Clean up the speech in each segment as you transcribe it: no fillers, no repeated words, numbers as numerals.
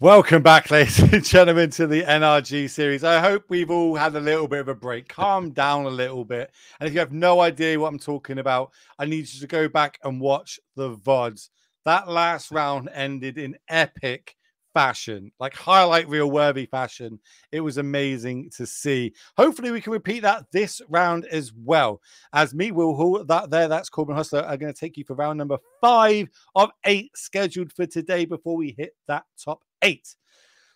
Welcome back, ladies and gentlemen, to the NRG series. I hope we've all had a little bit of a break. Calm down a little bit. And if you have no idea what I'm talking about, I need you to go back and watch the VODs. That last round ended in epic fashion, like highlight reel worthy fashion. It was amazing to see. Hopefully we can repeat that this round as well. As me, Will Hall, that's Corbin Hustler, are going to take you for round number 5 of 8 scheduled for today before we hit that top 8.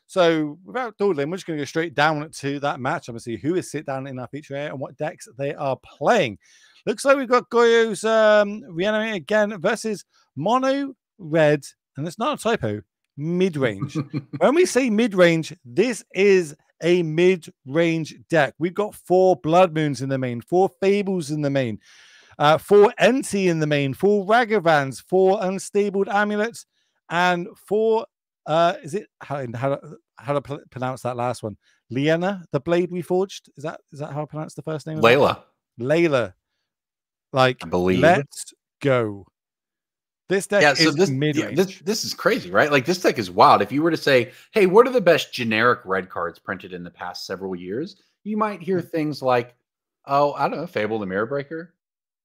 So without dawdling, we're just going to go straight down to that match. I'm going to see who is sit down in our feature area and what decks they are playing. Looks like we've got Goryo's Reanimate again versus Mono Red, and it's not a typo, Midrange. When we say mid-range, this is a mid-range deck. We've got 4 Blood Moons in the main, 4 Fables in the main, 4 Enti in the main, 4 Ragavans, 4 Unstabled Amulets, and 4 is it how to pronounce that last one? Liana, the blade we forged. Is that how I pronounce the first name? Layla. Like, I believe. Let's go. This deck is mid-range. This is crazy, right? Like, this deck is wild. If you were to say, hey, what are the best generic red cards printed in the past several years? You might hear things like, oh, I don't know, Fable the Mirror Breaker.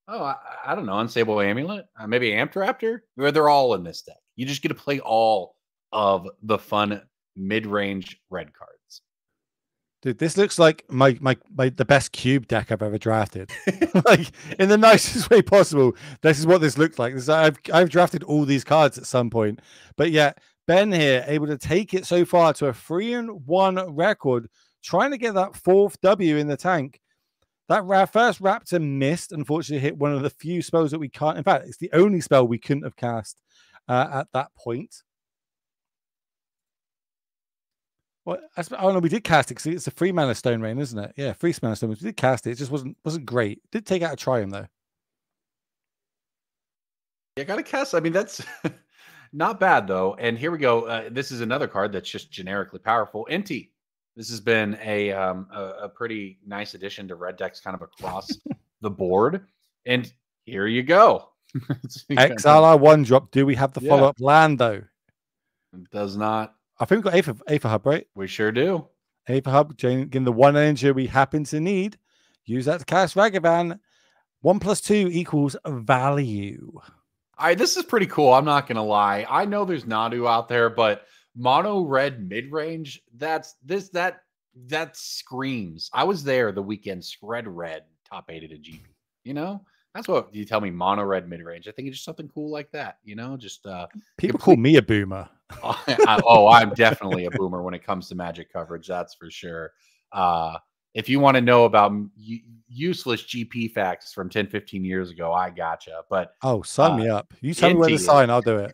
Oh, I don't know, Unstable Amulet. Maybe Amped Raptor. They're all in this deck. You just get to play all of the fun mid-range red cards. Dude, this looks like the best cube deck I've ever drafted. Like, in the nicest way possible. This is what this looks like. I've drafted all these cards at some point, but yet Ben here able to take it so far to a 3-1 record, trying to get that 4th W in the tank. That first Raptor missed, unfortunately, hit one of the few spells that we can't. In fact, it's the only spell we couldn't have cast at that point. Well, oh no, we did cast it because it's a 3-mana Stone Rain, isn't it? Yeah, 3 mana Stone Rain. We did cast it. It just wasn't great. Did take out a Triumph though. Yeah, got to cast. I mean, that's not bad though. And here we go. This is another card that's just generically powerful. Enti. This has been a pretty nice addition to red decks, kind of across the board. And here you go. Exile our 1-drop. Do we have the follow-up land though? It does not. I think we've got A for Hub, right? We sure do. A for Hub, getting the 1 energy we happen to need. Use that to cast Ragavan. 1+2 equals value. This is pretty cool. I'm not going to lie. I know there's Nadu out there, but mono red mid-range, that screams. I was there the weekend, spread red, top 8 at a GP. You know? That's what you tell me, mono red mid-range. I think it's just something cool like that, you know? Just people call me a boomer. I'm definitely a boomer when it comes to Magic coverage, that's for sure. If you want to know about useless GP facts from 10, 15 years ago, I gotcha. But sign me up. You tell me where to sign, I'll do it.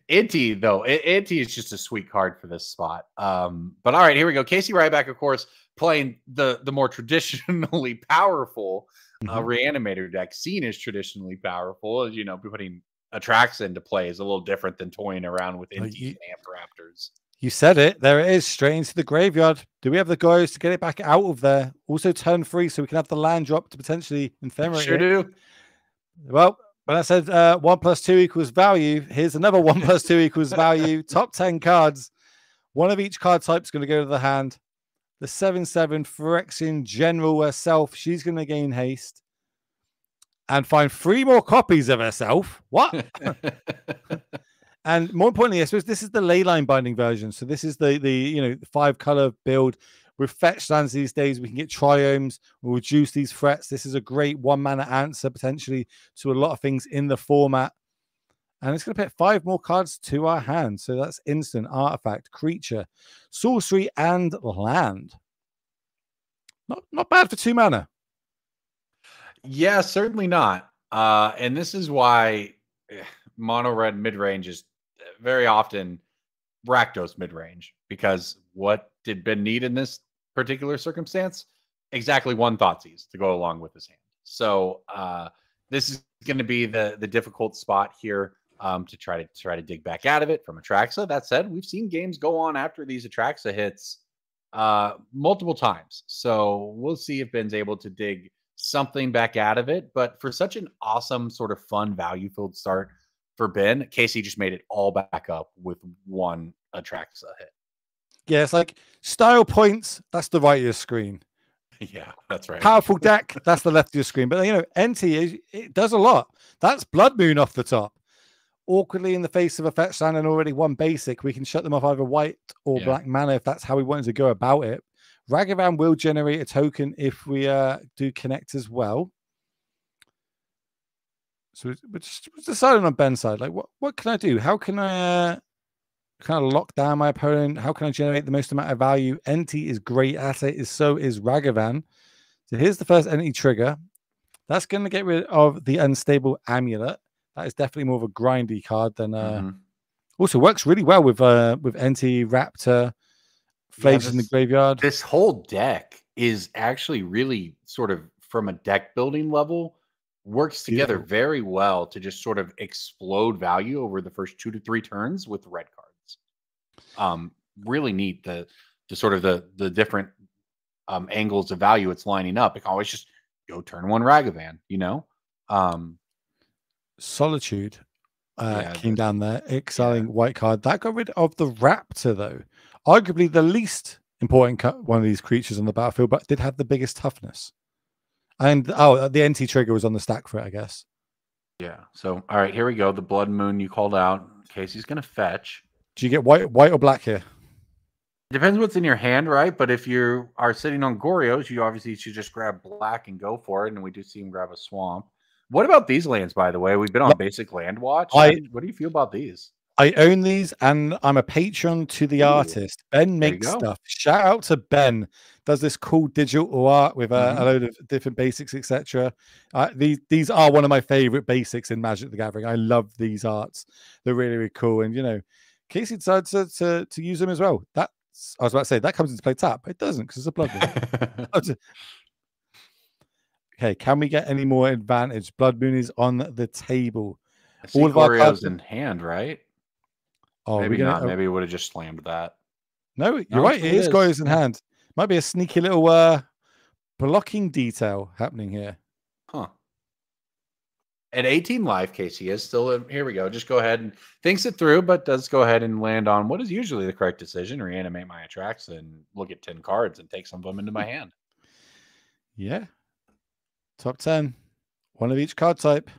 Enti, though, Enti is just a sweet card for this spot. But all right, here we go. Casey Ryback, of course, playing the more traditionally powerful Reanimator deck, seen as traditionally powerful. As you know, putting Atraxa into play is a little different than toying around with Enti and Amp Raptors. You said it. There it is, straight into the graveyard. Do we have the Goyos to get it back out of there? Also turn 3 so we can have the land drop to potentially ephemerate. Sure do. Well, when I said 1+2 equals value, here's another 1+2 equals value. Top 10 cards. One of each card type is going to go to the hand. The 7/7 Phyrexian General herself, she's going to gain haste and find 3 more copies of herself. What? And more importantly, I suppose this is the leyline binding version. So this is the 5-color build with fetch lands these days. We can get triomes. We'll reduce these threats. This is a great 1-mana answer potentially to a lot of things in the format. And it's going to put 5 more cards to our hand. So that's instant, artifact, creature, sorcery, and land. Not bad for 2 mana. Yeah, certainly not. And this is why mono red mid-range is very often Rakdos mid-range. Because what did Ben need in this particular circumstance? Exactly 1 Thoughtseize to go along with his hand. So this is going to be the difficult spot here. To try to dig back out of it from Atraxa. That said, we've seen games go on after these Atraxa hits multiple times. So we'll see if Ben's able to dig something back out of it. But for such an awesome sort of fun value-filled start for Ben. Casey just made it all back up with one Atraxa hit. Yeah, it's like style points, that's the right of your screen. Yeah, that's right. Powerful deck, that's the left of your screen. But NT it does a lot. That's Blood Moon off the top. Awkwardly in the face of a fetch land and already one basic, we can shut them off either white or black mana if that's how we wanted to go about it. Ragavan will generate a token if we do connect as well. So we're just deciding on Ben's side. Like, what can I do? How can I kind of lock down my opponent? How can I generate the most amount of value? NT is great at it. So is Ragavan. So here's the first NT trigger. That's going to get rid of the Unstable Amulet. That is definitely more of a grindy card than. Also works really well with NT Raptor, Flames in the Graveyard. This whole deck is actually really sort of from a deck building level works together very well to just sort of explode value over the first 2 to 3 turns with red cards. Really neat the sort of the different angles of value it's lining up. It can always just go turn 1 Ragavan, Solitude came down there, exiling white card. That got rid of the Raptor, though. Arguably the least important one of these creatures on the battlefield, but did have the biggest toughness. And the NT trigger was on the stack for it, I guess. Yeah. So all right, here we go. The Blood Moon you called out. Casey's gonna fetch. Do you get white or black here? Depends what's in your hand, right? But if you are sitting on Goryos, you obviously should just grab black and go for it. And we do see him grab a swamp. What about these lands, by the way? We've been on basic land watch. What do you feel about these? I own these, and I'm a patron to the artist. Ben makes stuff. Shout out to Ben. Does this cool digital art with a load of different basics, etc. These are one of my favorite basics in Magic the Gathering. I love these arts. They're really, really cool. And Casey decides to use them as well. I was about to say that comes into play tap. It doesn't because it's a Blood Moon. Okay, can we get any more advantage? Blood Moon is on the table. All of our cards in hand, right? Oh, maybe not. Maybe we would have just slammed that. No, you're right. It is Goryo's in hand. Might be a sneaky little blocking detail happening here. Huh. At 18 life, Casey is still here. We go. Just go ahead and thinks it through, but does go ahead and land on what is usually the correct decision: reanimate my Atraxa and look at 10 cards and take some of them into my hand. Yeah. Top 10. One of each card type.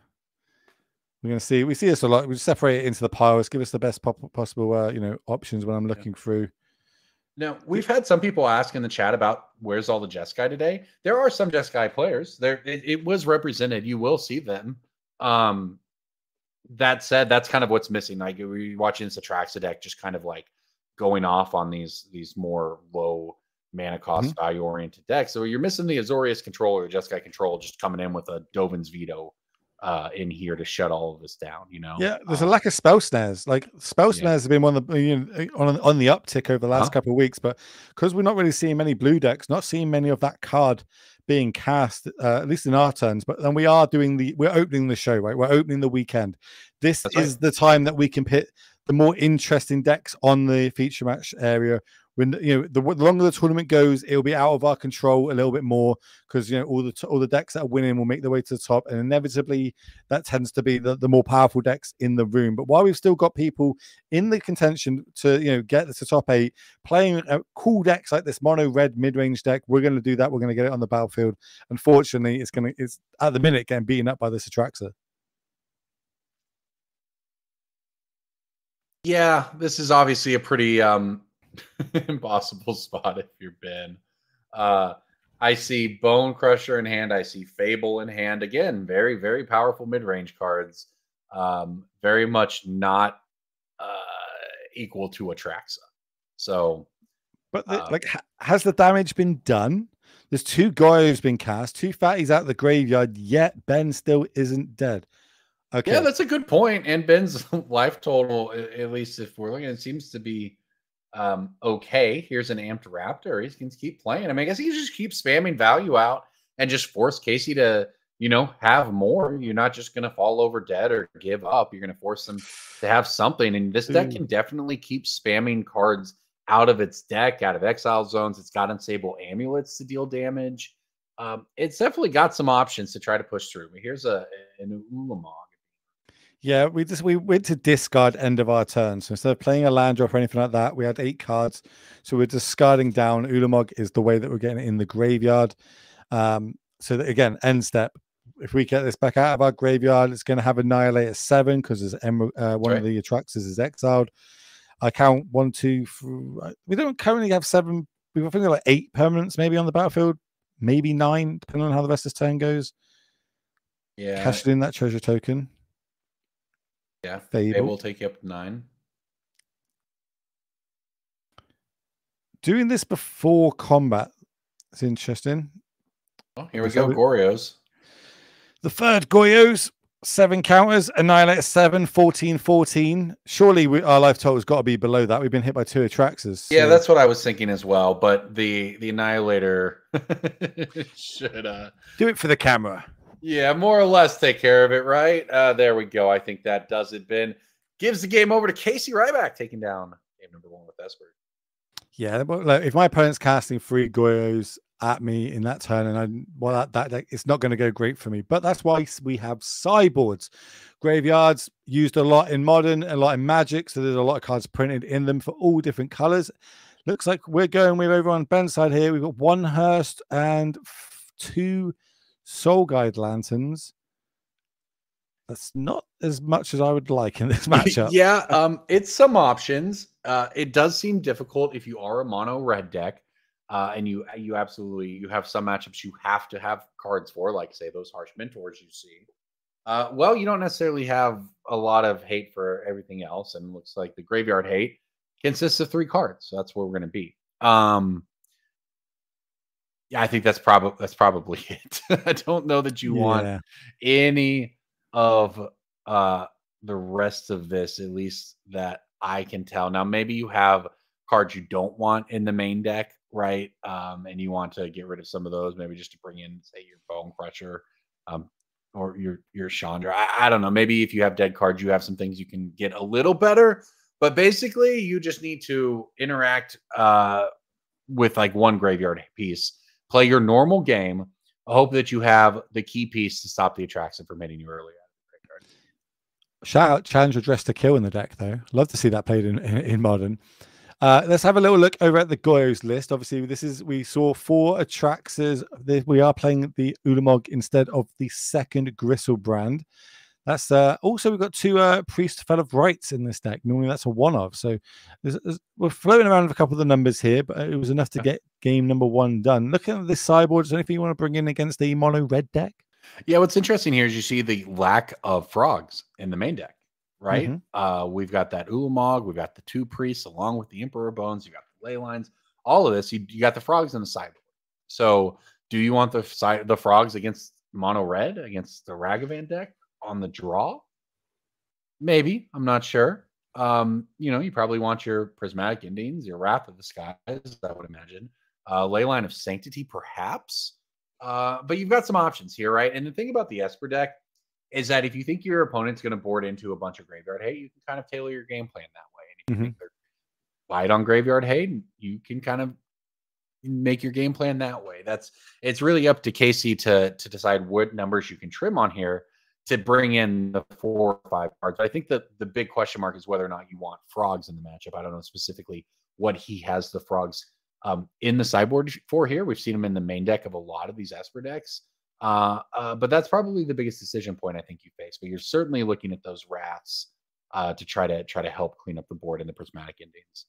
We're going to see. We see this a lot. We separate it into the piles. Give us the best possible, options when I'm looking through. Now, we've had some people ask in the chat about where's all the Jeskai today. There are some Jeskai players. It was represented. You will see them. That said, that's kind of what's missing. Like we're watching this Atraxa deck just kind of like going off on these more low mana cost value oriented decks. So you're missing the Azorius control or Jeskai control just coming in with a Dovin's Veto in here to shut all of this down, Yeah, there's a lack of spell snares. Like spell snares have been one of the on the uptick over the last couple of weeks, but because we're not really seeing many blue decks, not seeing many of that card being cast, at least in our turns. But then we're opening the show, right? We're opening the weekend. This is the time that we can pit the more interesting decks on the feature match area. When the longer the tournament goes, it'll be out of our control a little bit more because all the decks that are winning will make their way to the top, and inevitably that tends to be the more powerful decks in the room. But while we've still got people in the contention to get to top 8, playing cool decks like this mono red mid-range deck, we're going to do that. We're going to get it on the battlefield. Unfortunately, it's at the minute getting beaten up by this Atraxa. Yeah, this is obviously a pretty impossible spot if you're Ben. I see Bone Crusher in hand. I see Fable in hand. Again, very, very powerful mid-range cards. Very much not equal to Atraxa. So, but has the damage been done? There's 2 Goryos been cast, 2 fatties out of the graveyard, yet Ben still isn't dead. Okay. Yeah, that's a good point. And Ben's life total, at least if we're looking, it seems to be okay. Here's an amped Raptor. He can keep playing. I mean, I guess he can just keep spamming value out and just force Casey to, have more. You're not just going to fall over dead or give up. You're going to force them to have something. And this deck can definitely keep spamming cards out of its deck, out of exile zones. It's got Unstable Amulets to deal damage. It's definitely got some options to try to push through. Here's an Ulamog. Yeah, we went to discard end of our turn. So instead of playing a land drop or anything like that, we had 8 cards. So we're discarding down. Ulamog is the way that we're getting it in the graveyard. So that, again, end step. If we get this back out of our graveyard, it's going to have Annihilate at 7 because one of the Atraxes is exiled. I count 1, 2, 3. We don't currently have 7. We've I think like 8 permanents maybe on the battlefield, maybe 9, depending on how the rest of this turn goes. Yeah. Cashing in that treasure token. Yeah. Fable will take you up to 9. Doing this before combat is interesting. Oh, here we go. Goryos. The third Goryos, 7 counters, Annihilate 7, 14, 14. Surely our life total has got to be below that. We've been hit by 2 Atraxes. So. Yeah, that's what I was thinking as well. But the Annihilator should do it for the camera. Yeah, more or less take care of it, right? There we go. I think that does it, Ben. Gives the game over to Casey Ryback, taking down game number 1 with Esper. Yeah, well, look, if my opponent's casting 3 Goryos at me in that turn, and that it's not going to go great for me. But that's why we have sideboards. Graveyards used a lot in Modern, a lot in Magic, so there's a lot of cards printed in them for all different colors. Looks like we're going with over on Ben's side here. We've got 1 Hearst and 2 Soul Guide Lanterns. That's not as much as I would like in this matchup. Yeah, it's some options. It does seem difficult if you are a mono red deck, and you absolutely have some matchups you have to have cards for, like say those Harsh Mentors you see. Well, you don't necessarily have a lot of hate for everything else, and it looks like the graveyard hate consists of 3 cards, so that's where we're going to be. Yeah, I think that's probably it. I don't know that you want any of the rest of this, at least that I can tell. Now, maybe you have cards you don't want in the main deck, right? And you want to get rid of some of those, maybe just to bring in, say, your Bone Crusher, or your Chandra. I don't know. Maybe if you have dead cards, you have some things you can get a little better. But basically, you just need to interact with like 1 graveyard piece, play your normal game, hope that you have the key piece to stop the Atraxan from hitting you early. Shout out Challenger Dress to Kill in the deck, though. Love to see that played in Modern. Let's have a little look over at the Goyos list. Obviously, we saw 4 Atraxes. We are playing the Ulamog instead of the 2nd Gristlebrand. That's also we've got 2 Priest Fel of Rights in this deck. Normally that's a 1 of. So we're floating around with a couple of the numbers here, but it was enough to get game number 1 done. Looking at this sideboard, is there anything you want to bring in against the mono red deck? Yeah, what's interesting here is you see the lack of frogs in the main deck, right? We've got that Ulamog, we've got the 2 priests along with the Emperor Bones, you got the ley lines, all of this. You got the frogs in the sideboard. So do you want the frogs against mono red, against the Ragavan deck on the draw? Maybe, I'm not sure. You probably want your Prismatic Endings, your Wrath of the Skies, I would imagine. Leyline of Sanctity, perhaps. But you've got some options here, right? And the thing about the Esper deck is that if you think your opponent's going to board into a bunch of graveyard hate, you can kind of tailor your game plan that way. And if you think they're light on graveyard hate, you can kind of make your game plan that way. It's really up to Casey to decide what numbers you can trim on here to bring in the 4 or 5 cards. But I think that the big question mark is whether or not you want frogs in the matchup. I don't know specifically what he has the frogs in the sideboard for here. We've seen them in the main deck of a lot of these Esper decks. But that's probably the biggest decision point I think you face. But you're certainly looking at those Wraths to try to help clean up the board in the Prismatic Endings.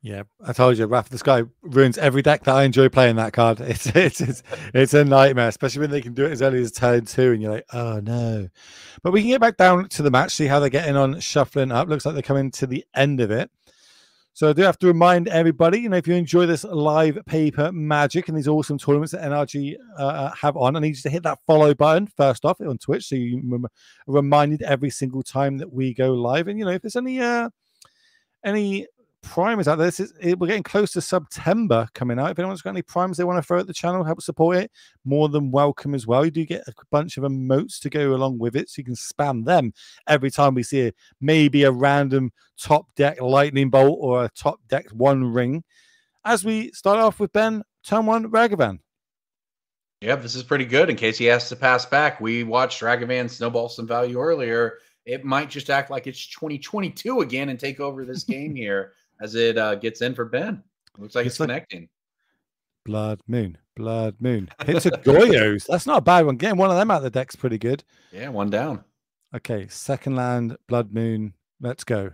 Yeah, I told you, Wrath of the Sky ruins every deck that I enjoy playing that card. It's a nightmare, especially when they can do it as early as turn 2, and you're like, oh no. But we can get back down to the match, see how they're getting on, shuffling up. Looks like they're coming to the end of it. So I do have to remind everybody, if you enjoy this live paper magic and these awesome tournaments that NRG have on, I need you to hit that follow button first off on Twitch, so you're reminded every single time that we go live. And if there's any primers out there, we're getting close to September coming out. If anyone's got any primers they want to throw at the channel, help support it, more than welcome as well. You do get a bunch of emotes to go along with it, so you can spam them every time we see maybe a random top deck lightning bolt or a top deck 1 ring. As we start off with Ben, turn 1 Ragavan. Yeah, this is pretty good. In case he has to pass back, we watched Ragavan snowball some value earlier, it might just act like it's 2022 again and take over this game here as it gets in for Ben. Looks like it's connecting. Blood Moon. Hits a Goryo's. That's not a bad one. Getting one of them out of the deck's pretty good. Yeah, one down. Okay, second land, Blood Moon. Let's go.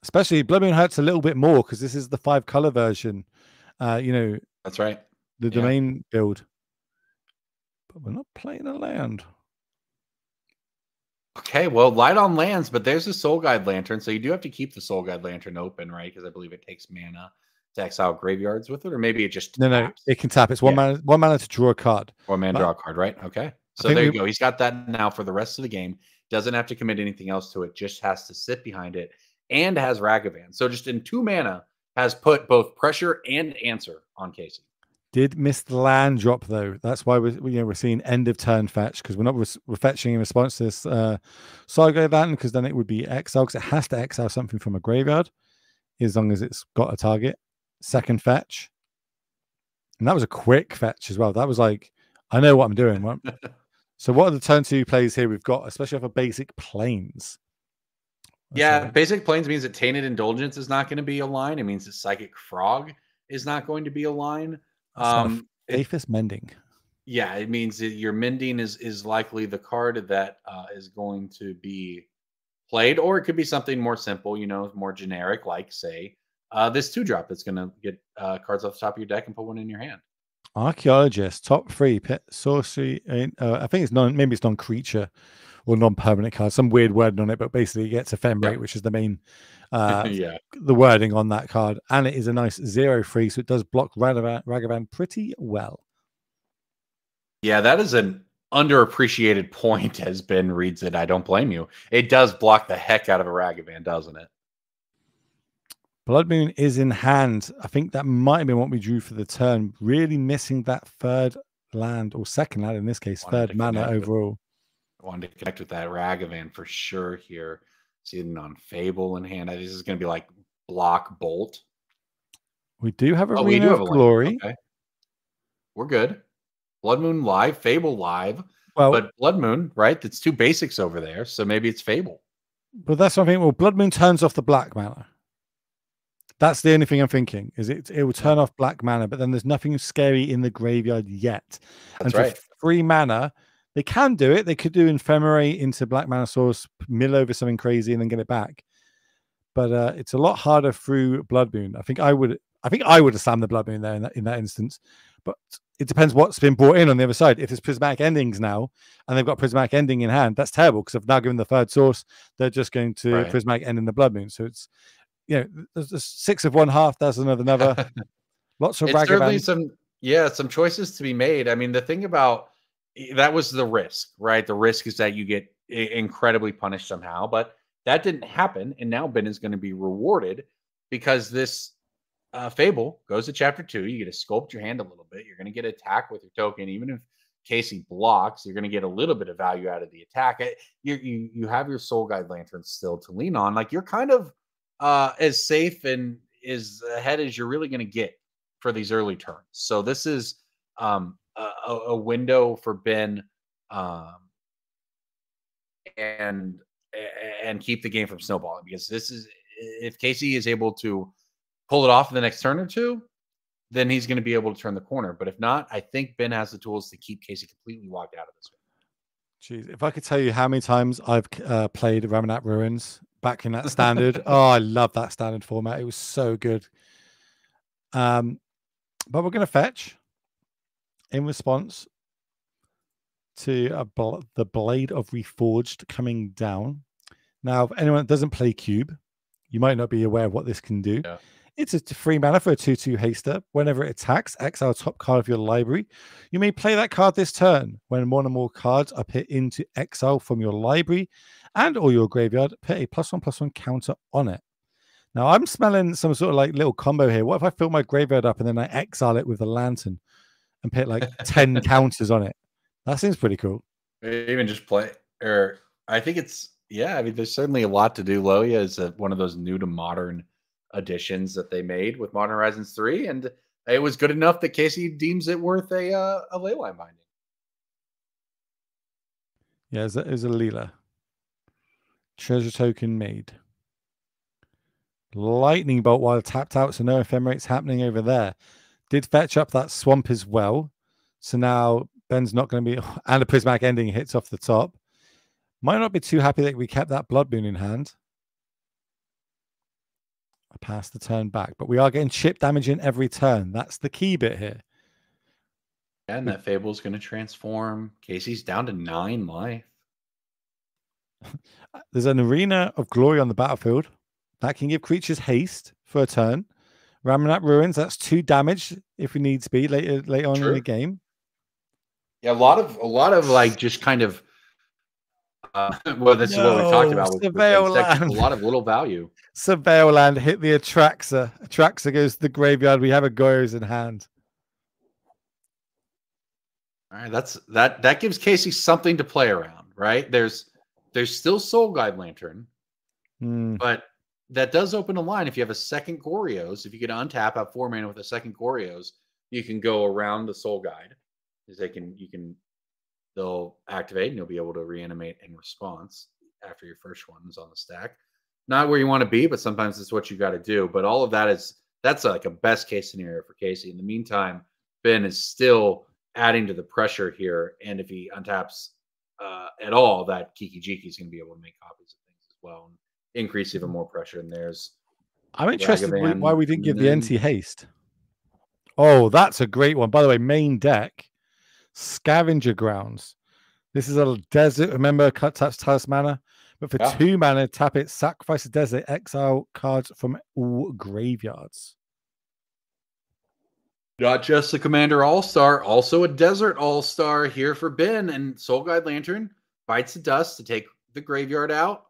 Especially Blood Moon hurts a little bit more because this is the 5-color version. That's right. The domain build. But we're not playing a land. Okay, well, light on lands, but there's a Soul Guide Lantern, so you do have to keep the Soul Guide Lantern open, right? Because I believe it takes mana to exile graveyards with it, or maybe it just no, it can tap. It's one mana to draw a card. 1 mana draw a card, right? Okay, so there you go. He's got that now for the rest of the game. Doesn't have to commit anything else to it. Just has to sit behind it, and has Ragavan. So just in 2 mana, has put both pressure and answer on Casey. Did miss the land drop though. That's why we're seeing end of turn fetch, because we're fetching in response to this Saga Lantern, because then it would be exile, because it has to exile something from a graveyard as long as it's got a target. Second fetch, and that was a quick fetch as well. That was like, I know what I'm doing. So what are the turn 2 plays here we've got, especially off of basic planes? Basic planes means that Tainted Indulgence is not going to be a line. It means that Psychic Frog is not going to be a line. Safest mending. Yeah, it means that your mending is likely the card that is going to be played, or it could be something more simple, more generic, like say this 2-drop that's going to get cards off the top of your deck and put one in your hand. Archaeologist, top 3 pet sorcery. I think it's maybe it's non-creature or non-permanent card. Some weird wording on it, but basically it gets ephemerate, which is the main the wording on that card, and it is a nice 0/3, so it does block Ragavan pretty well. Yeah, that is an underappreciated point, as Ben reads it. I don't blame you. It does block the heck out of a Ragavan, doesn't it? Blood Moon is in hand. I think that might have been what we drew for the turn. Really missing that third land, or second land in this case, third mana overall. I wanted to connect with that Ragavan for sure here. Seeing on Fable in hand. This is going to be like block Bolt. We do have a Arena of Glory. Okay. We're good. Blood Moon live, Fable live. But Blood Moon, right? That's 2 basics over there. So maybe it's Fable. But that's what I think. Well, Blood Moon turns off the black mana. That's the only thing I'm thinking, is it will turn off black mana, but then there's nothing scary in the graveyard yet. That's and for 3 mana, they can do it. They could do Ephemerate into black mana source, mill over something crazy, and then get it back. But it's a lot harder through Blood Moon. I think I would have slammed the Blood Moon there in that instance. But it depends what's been brought in on the other side. If there's prismatic endings now, and they've got prismatic ending in hand, that's terrible, because I've now given the 3rd source. They're just going to prismatic end in the Blood Moon. So it's, there's 6 of 1/2. That's another. Lots of Ragavan. Certainly some choices to be made. I mean, the thing about that was the risk, right? The risk is that you get incredibly punished somehow, but that didn't happen. And now Ben is going to be rewarded, because this Fable goes to chapter 2. You get to sculpt your hand a little bit. You're going to get attack with your token. Even if Casey blocks, you're going to get a little bit of value out of the attack. You have your Soul Guide Lantern still to lean on. Like, you're kind of as safe and as ahead as you're really going to get for these early turns. So this is a window for Ben and keep the game from snowballing, because this is, if Casey is able to pull it off in the next turn or 2, then he's going to be able to turn the corner. But if not, I think Ben has the tools to keep Casey completely locked out of this one. Jeez, if I could tell you how many times I've played Ramunap Ruins back in that standard. Oh, I love that standard format. It was so good. But we're going to fetch in response to the Blade of Reforged coming down. Now, if anyone that doesn't play Cube, you might not be aware of what this can do. Yeah. It's a 3 mana for a 2/2 haster. Whenever it attacks, exile top card of your library. You may play that card this turn. When 1 or more cards are put into exile from your library and or your graveyard, put a +1/+1 counter on it. Now, I'm smelling some sort of like little combo here. What if I fill my graveyard up and then I exile it with a lantern and put like 10 counters on it? That seems pretty cool. Even just play, or I think it's, I mean, there's certainly a lot to do. Loya is one of those new to modern additions that they made with Modern Horizons 3, and it was good enough that Casey deems it worth a ley line binding. Yeah, it was a Leela. Treasure token made. Lightning bolt while tapped out, so no ephemerates happening over there. Did fetch up that swamp as well. So now Ben's not going to be, and a prismatic ending hits off the top. Might not be too happy that we kept that blood moon in hand. I passed the turn back, but we are getting chip damage in every turn. That's the key bit here. And that Fable's going to transform. Casey's down to 9 life. There's an Arena of Glory on the battlefield. That can give creatures haste for a turn. Ramanat Ruins, that's 2 damage if we need to be later on in the game. Yeah, a lot of like just kind of well, this is what we talked about with a lot of little value. Surveil Land hit the Atraxa. Atraxa goes to the graveyard. We have a Goryo's in hand. All right, that gives Casey something to play around, right? There's still Soul Guide Lantern, but that does open a line. If you have a second Goryo's, if you can untap, have 4 mana with a second Goryo's, you can go around the Soul Guide, because they'll activate and you'll be able to reanimate in response after your first one is on the stack. Not where you want to be, but sometimes it's what you got to do. But all of that's like a best case scenario for Casey. In the meantime, Ben is still adding to the pressure here, and if he untaps at all, that Kiki Jiki is going to be able to make copies of things as well and increase even more pressure. And I'm interested why we didn't give the NT haste. Oh, that's a great one. By the way, main deck, Scavenger Grounds. This is a desert. Remember, taps Talis mana, but for 2 mana, tap it, sacrifice a desert, exile cards from all graveyards. Not just a Commander All-Star, also a Desert All-Star here for Ben. And Soul Guide Lantern bites the dust to take the graveyard out.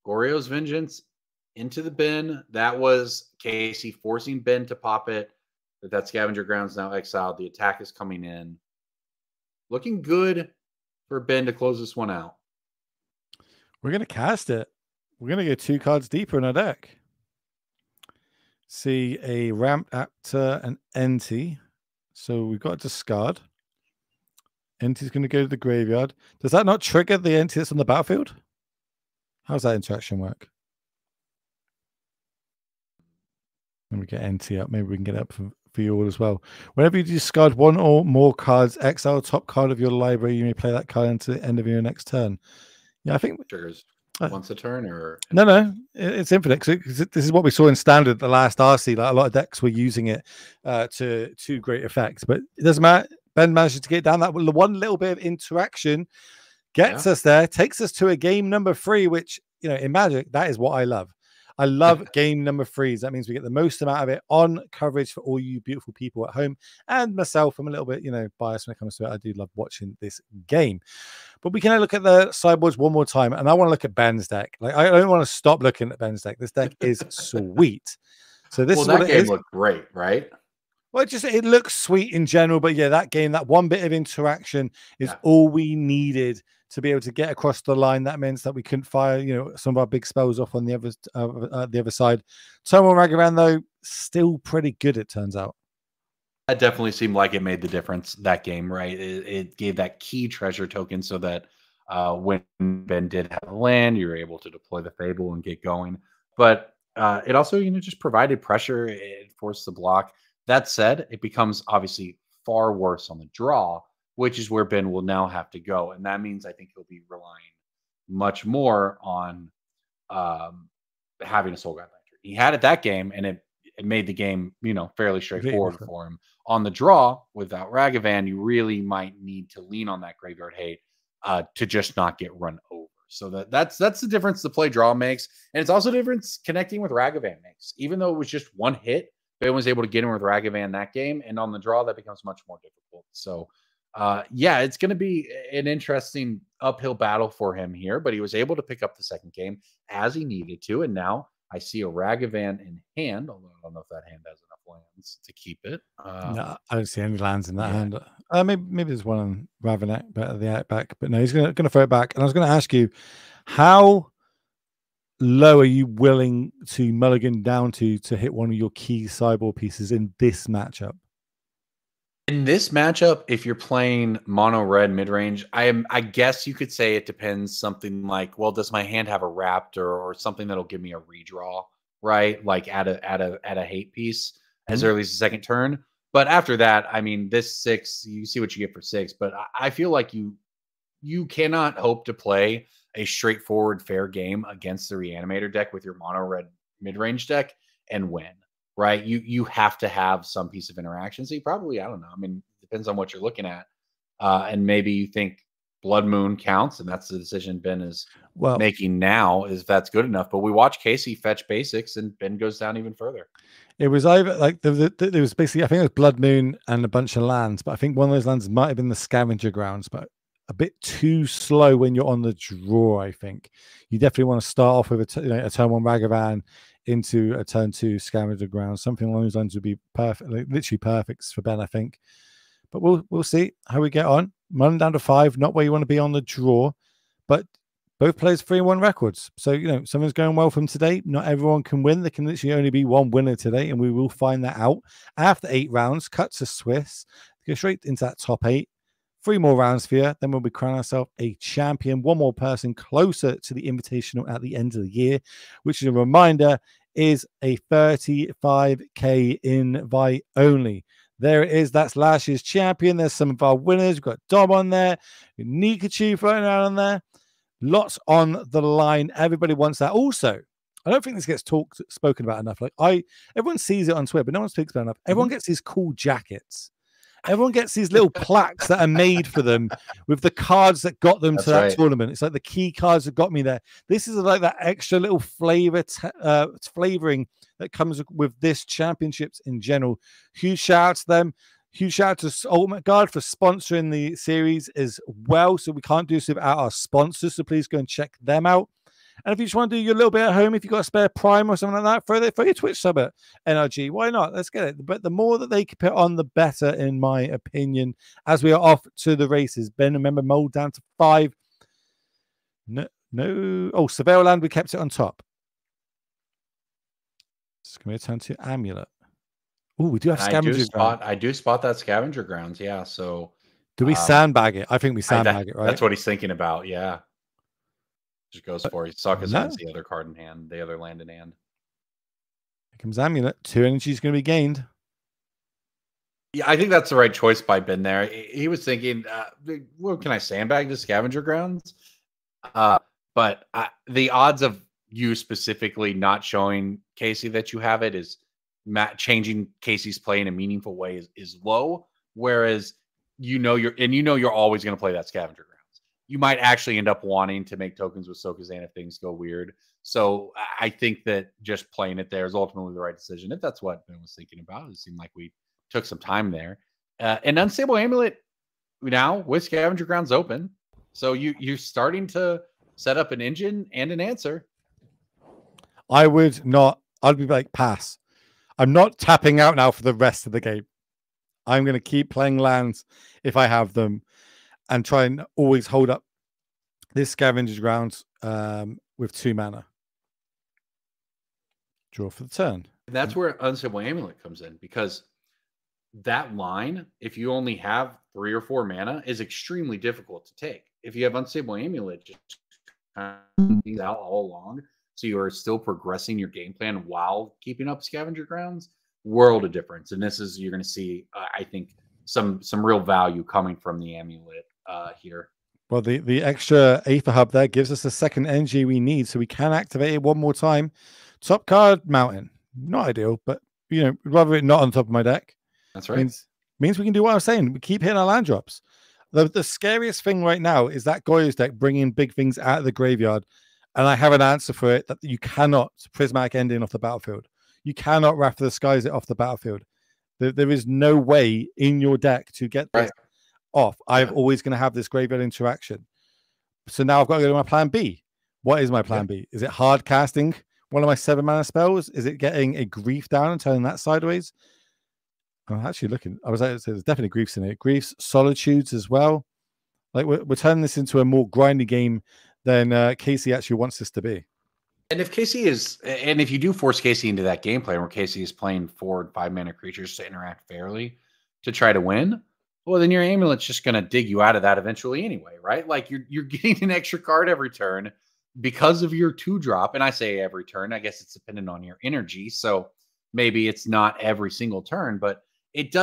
Goryo's Vengeance into the bin. That was Casey forcing Ben to pop it. But that Scavenger Ground's now exiled. The attack is coming in. Looking good for Ben to close this one out. We're going to cast it. We're going to go 2 cards deeper in our deck. See a Ramp Actor and Enti. So we've got to discard. Enti's going to go to the graveyard. Does that not trigger the Enti that's on the battlefield? How's that interaction work? Let me get Enti up. Maybe we can get it up for you all as well. Whenever you discard 1 or more cards, exile top card of your library. You may play that card until the end of your next turn. Yeah, I think triggers once a turn, or no, it's infinite. Because this is what we saw in standard the last RC. Like a lot of decks were using it to great effect, but it doesn't matter. Ben manages to get down that one little bit of interaction, gets us there, takes us to a game number 3, which, you know, in Magic, that is what I love. I love game number 3s. That means we get the most amount of it on coverage for all you beautiful people at home. And myself, I'm a little bit, biased when it comes to it. I do love watching this game. But we can look at the sideboards one more time. And I want to look at Ben's deck. Like, I don't want to stop looking at Ben's deck. This deck is sweet. So this is what that game looked great, right? Well, it looks sweet in general. But yeah, that game, that one bit of interaction is all we needed to be able to get across the line. That means that we couldn't fire, some of our big spells off on the other side. Tomo Ragavan, though, still pretty good, it turns out. That definitely seemed like it made the difference, that game, right? It gave that key treasure token so that when Ben did have a land, you were able to deploy the Fable and get going. But it also, just provided pressure. It forced the block. That said, it becomes obviously far worse on the draw, which is where Ben will now have to go. And that means I think he'll be relying much more on having a Soul Guide Lantern. He had it that game, and it made the game, fairly straightforward for him. On the draw, without Ragavan, you really might need to lean on that Graveyard Hate to just not get run over. So that's the difference the play draw makes. And it's also the difference connecting with Ragavan makes. Even though it was just one hit, Ben was able to get in with Ragavan that game. And on the draw, that becomes much more difficult. So it's going to be an interesting uphill battle for him here, but he was able to pick up the second game as he needed to. And now I see a Ragavan in hand, although I don't know if that hand has enough lands to keep it. No, I don't see any lands in that hand. Maybe there's one on Ravenek, but the outback. But no, he's going to throw it back. And I was going to ask you, how low are you willing to mulligan down to hit one of your key sideboard pieces in this matchup? In this matchup, if you're playing mono red mid range, I guess you could say it depends. Something like, well, does my hand have a raptor or something that'll give me a redraw, right? Like at a hate piece as Mhm. early as the second turn. But after that, I mean, this 6, you see what you get for 6. But I feel like you cannot hope to play a straightforward fair game against the reanimator deck with your mono red mid range deck and win, right? You have to have some piece of interaction. So you probably, I don't know. I mean, depends on what you're looking at. And maybe you think Blood Moon counts, and that's the decision Ben is Well, making now, is that's good enough. But we watch Casey fetch basics, and Ben goes down even further. it was over like there was basically, I think it was Blood Moon and a bunch of lands, but I think one of those lands might have been the Scavenger Grounds, but a bit too slow when you're on the draw. I think you definitely want to start off with a turn 1 Ragavan into a turn 2 Scavenger Grounds. Something along those lines would be perfect, like literally perfect for Ben, I think. But we'll see how we get on. Running down to 5, not where you want to be on the draw, but both players 3-1 records. So, something's going well from today. Not everyone can win. There can literally only be one winner today, and we will find that out after 8 rounds. Cut to Swiss, go straight into that top 8. 3 more rounds for you. Then we'll be crowning ourselves a champion. One more person closer to the Invitational at the end of the year, which is a reminder, is a 35k invite only. There it is. That's last year's champion. There's some of our winners. We've got Dom on there, Nikachu floating around on there. Lots on the line. Everybody wants that. Also, I don't think this gets spoken about enough. Everyone sees it on Twitter, but no one speaks about it enough. Everyone gets these cool jackets. Everyone gets these little plaques that are made for them with the cards that got them to that tournament. It's like the key cards that got me there. This is like that extra little flavoring that comes with this championships in general. Huge shout out to them. Huge shout out to Ultimate Guard for sponsoring the series as well. So we can't do this without our sponsors. So please go and check them out. And if you just want to do your little bit at home, if you've got a spare Prime or something like that, throw your Twitch sub at NRG. Why not? Let's get it. But the more that they can put on, the better, in my opinion, as we are off to the races. Ben, remember, mold down to 5. No. Oh, Surveil Land, we kept it on top. It's going to be a turn 2 Amulet. Oh, we do have Scavenger Grounds. I do spot that Scavenger Grounds, yeah. So do we sandbag it? I think we sandbag it, right? That's what he's thinking about, yeah. Just goes for it. Sokazan's the other card in hand, the other land in hand. Here comes Amulet. 2 energy is going to be gained. Yeah, I think that's the right choice by Ben there. He was thinking, well, can I sandbag the Scavenger Grounds? But the odds of you specifically not showing Casey that you have it is changing Casey's play in a meaningful way is low. Whereas you're always going to play that Scavenger Grounds. You might actually end up wanting to make tokens with Sokazan if things go weird. So I think that just playing it there is ultimately the right decision. If that's what Ben was thinking about, it seemed like we took some time there. An Unstable Amulet now with Scavenger Grounds open. So you're starting to set up an engine and an answer. I'd be like, pass. I'm not tapping out now for the rest of the game. I'm going to keep playing lands if I have them and try and always hold up this Scavenger Grounds with 2 mana. Draw for the turn. And that's where Unstable Amulet comes in, because that line, if you only have 3 or 4 mana, is extremely difficult to take. If you have Unstable Amulet, just kind of things out all along, so you are still progressing your game plan while keeping up Scavenger Grounds, world of difference. And this is, you're going to see, I think, some real value coming from the Amulet here. Well, the extra Aether Hub there gives us the second energy we need, so we can activate it one more time. Top card, Mountain. Not ideal, but, rather it not on top of my deck. That's right. Means we can do what I was saying. We keep hitting our land drops. The scariest thing right now is that Goryo's deck bringing big things out of the graveyard, and I have an answer for it, that you cannot Prismatic Ending off the battlefield. You cannot Wrath of the Skies it off the battlefield. There is no way in your deck to get this off. I'm always going to have this graveyard interaction. So now I've got to go to my plan B. What is my plan B? Is it hard casting one of my 7 mana spells? Is it getting a Grief down and turning that sideways? I'm actually looking. I was like, there's definitely Griefs in it. Griefs, Solitudes as well. Like we're turning this into a more grindy game than Casey actually wants this to be. And if you do force Casey into that game plan where Casey is playing 4 and 5 mana creatures to interact fairly, to try to win, well, then your amulet's just going to dig you out of that eventually anyway, right? Like you're getting an extra card every turn because of your 2-drop. And I say every turn, I guess it's dependent on your energy. So maybe it's not every single turn, but it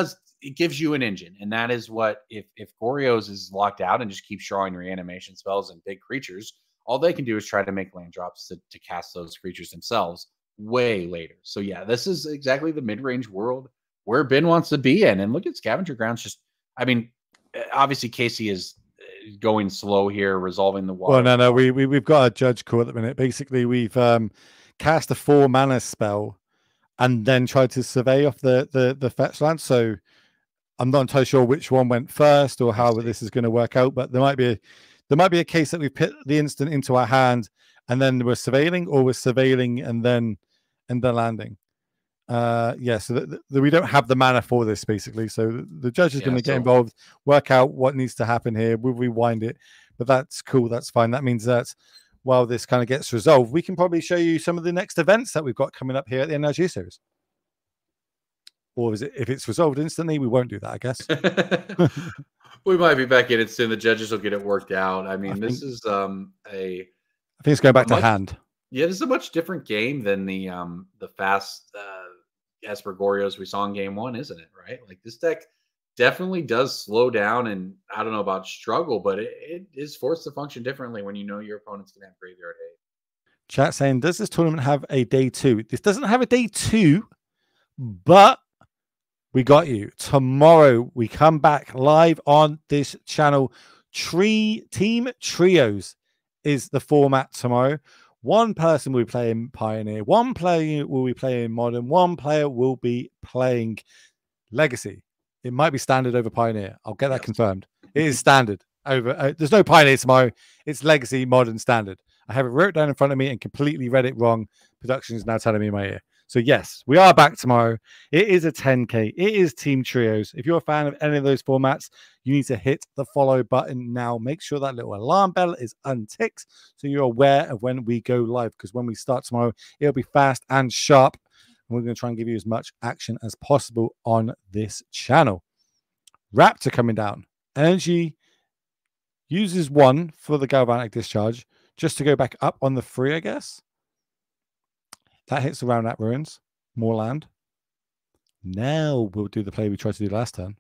gives you an engine. And that is what, if Goryo's is locked out and just keeps drawing reanimation spells and big creatures, all they can do is try to make land drops to cast those creatures themselves way later. So yeah, this is exactly the mid-range world where Ben wants to be in. And look at Scavenger Grounds. Just, I mean, obviously Casey is going slow here, resolving the water. Well, no, we've got a judge call at the minute. Basically, we've cast a 4-mana spell and then tried to survey off the fetch land. So I'm not entirely sure which one went first or how this is going to work out, but there might be a case that we put the instant into our hand and then we're surveilling, or we're surveilling and then landing. Yeah, so we don't have the mana for this, basically. So the judge is going to get involved, work out what needs to happen here. We'll rewind it, but that's cool. That's fine. That means that while this kind of gets resolved, we can probably show you some of the next events that we've got coming up here at the NRG series. Or is it, if it's resolved instantly, we won't do that, I guess. We might be back in it soon. The judges will get it worked out. I mean, this is I think it's going back to hand. Yeah, this is a much different game than the fast Esper Goryos we saw in game 1, isn't it? Right? Like, this deck definitely does slow down, and I don't know about struggle, but it is forced to function differently when you know your opponent's going to have graveyard hate. Chat saying, does this tournament have a day 2? This doesn't have a day 2, but we got you. Tomorrow we come back live on this channel. Team Trios is the format tomorrow. One person will be playing Pioneer, one player will be playing Modern, one player will be playing Legacy. It might be standard over Pioneer. I'll get that confirmed. It is standard over. There's no Pioneer tomorrow. It's Legacy, Modern, Standard. I have it wrote down in front of me and completely read it wrong. Production is now telling me in my ear. So yes, we are back tomorrow. It is a 10K. It is Team Trios. If you're a fan of any of those formats, you need to hit the follow button now. Make sure that little alarm bell is unticked so you're aware of when we go live, because when we start tomorrow, it'll be fast and sharp. And we're going to try and give you as much action as possible on this channel. Raptor coming down. Energy uses 1 for the Galvanic Discharge just to go back up on the 3, I guess. That hits around that ruins. More land. Now we'll do the play we tried to do last turn.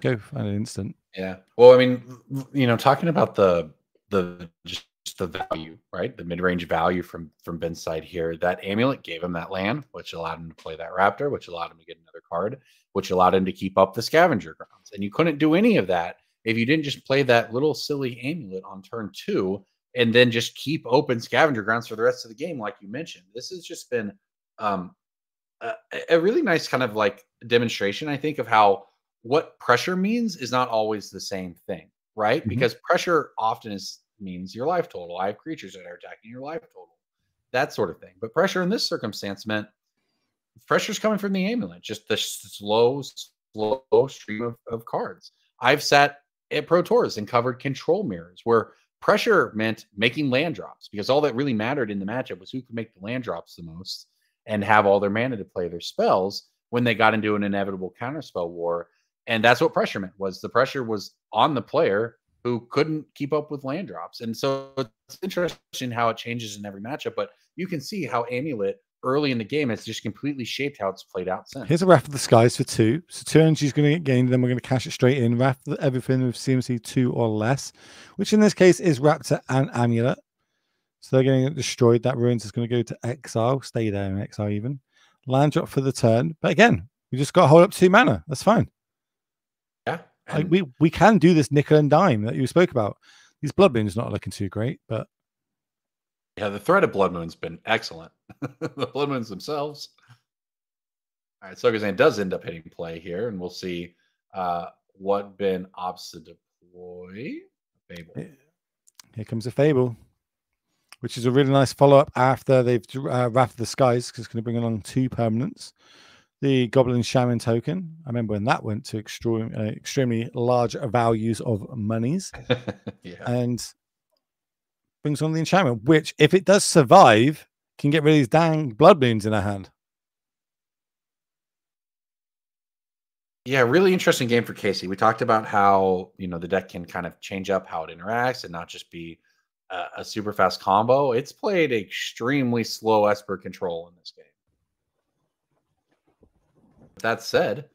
Go find an instant. Yeah. Well, I mean, you know, talking about just the value, right? The mid-range value from Ben's side here. That amulet gave him that land, which allowed him to play that raptor, which allowed him to get another card, which allowed him to keep up the scavenger grounds. And you couldn't do any of that if you didn't just play that little silly amulet on turn 2 and then just keep open scavenger grounds for the rest of the game, like you mentioned. This has just been a really nice kind of like demonstration, I think, of how what pressure means is not always the same thing, right? Mm-hmm. Because pressure often means your life total. I have creatures that are attacking your life total, that sort of thing. But pressure in this circumstance meant pressure's coming from the amulet, just the slow stream of cards. I've sat at Pro Tours and covered control mirrors where pressure meant making land drops, because all that really mattered in the matchup was who could make the land drops the most and have all their mana to play their spells when they got into an inevitable counterspell war. And that's what pressure meant, was the pressure was on the player who couldn't keep up with land drops. And so it's interesting how it changes in every matchup, but you can see how Amulet early in the game has just completely shaped how it's played out since. Here's a Wrath of the Skies for 2. So 2 energy is going to get gained, then we're going to cash it straight in. Wrath of everything with CMC 2 or less, which in this case is Raptor and Amulet. So they're going to get destroyed. That ruins is going to go to exile. Stay there in exile even. Land drop for the turn. But again, we just got to hold up 2 mana. That's fine. Yeah. Like we can do this nickel and dime that you spoke about. These Blood Moons not looking too great, but yeah, the threat of Blood Moon's been excellent. The Blood Moons themselves. All right, Sogazan does end up hitting play here, and we'll see what Ben opts to deploy. Fable. Here comes a Fable, which is a really nice follow-up after they've Wrath of the Skies, because it's going to bring along 2 permanents. The Goblin Shaman token. I remember when that went to extremely large values of monies. Yeah. And brings on the enchantment, which, if it does survive, can get rid of these dang Blood Moons in our hand. Yeah, really interesting game for Casey. We talked about how, the deck can kind of change up how it interacts and not just be a super fast combo. It's played extremely slow Esper control in this game. That said,